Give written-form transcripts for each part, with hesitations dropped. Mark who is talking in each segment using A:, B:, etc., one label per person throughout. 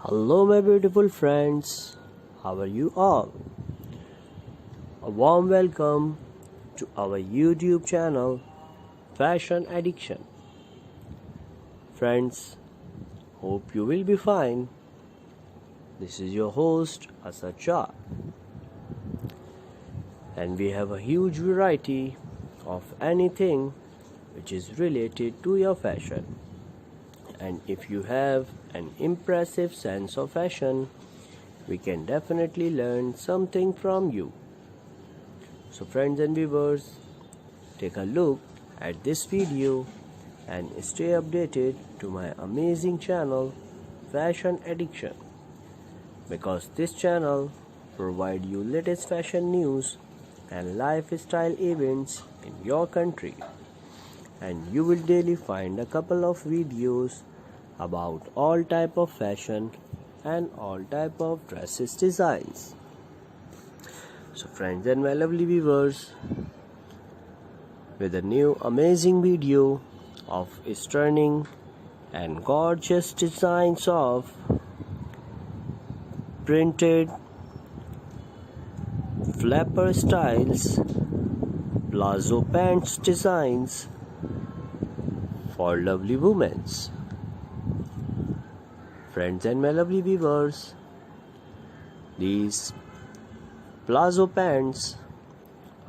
A: Hello, my beautiful friends. How are you all? A warm welcome to our YouTube channel, Fashion Addiction. Friends, hope you will be fine. This is your host, Asad Shah. And we have a huge variety of anything which is related to your fashion. And if you have an impressive sense of fashion, we can definitely learn something from you. So friends and viewers, take a look at this video and stay updated to my amazing channel Fashion Addiction, because this channel provides you latest fashion news and lifestyle events in your country, and you will daily find a couple of videos about all type of fashion and all type of dresses designs. So friends and my lovely viewers, with a new amazing video of stunning and gorgeous designs of printed flapper styles palazzo pants designs for lovely women. Friends and my lovely viewers, these palazzo pants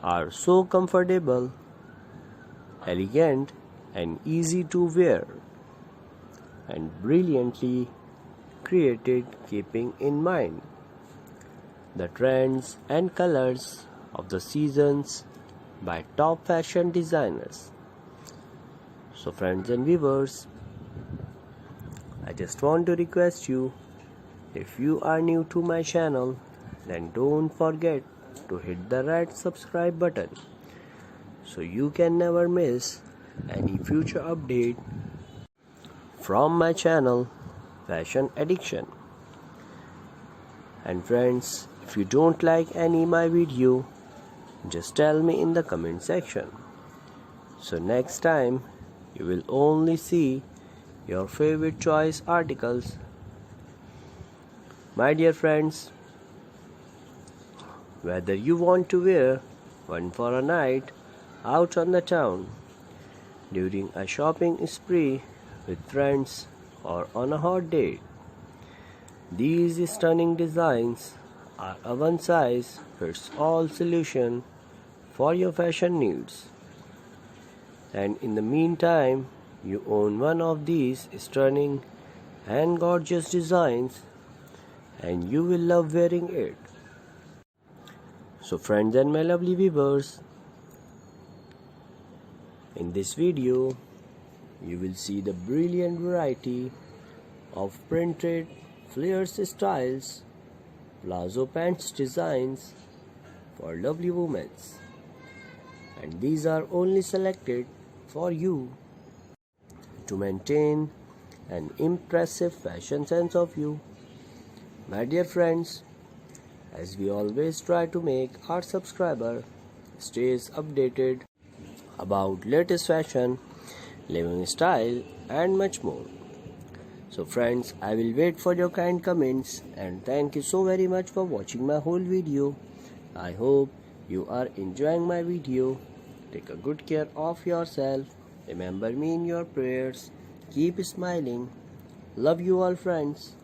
A: are so comfortable, elegant and easy to wear, and brilliantly created, keeping in mind the trends and colors of the seasons by top fashion designers. So friends and viewers, I just want to request you, if you are new to my channel, then don't forget to hit the red subscribe button so you can never miss any future update from my channel Fashion Addiction. And friends, if you don't like any my video, just tell me in the comment section, so next time you will only see your favorite choice articles. My dear friends, whether you want to wear one for a night out on the town, during a shopping spree with friends, or on a hot date, these stunning designs are a one-size-fits-all solution for your fashion needs. And in the meantime, you own one of these stunning and gorgeous designs, and you will love wearing it. So friends and my lovely viewers, in this video you will see the brilliant variety of printed flares styles palazzo pants designs for lovely women, and these are only selected for you to maintain an impressive fashion sense of you. My dear friends, as we always try to make our subscriber stays updated about latest fashion, living style and much more. So friends, I will wait for your kind comments, and thank you so very much for watching my whole video. I hope you are enjoying my video. Take a good care of yourself. Remember me in your prayers. Keep smiling. Love you all, friends.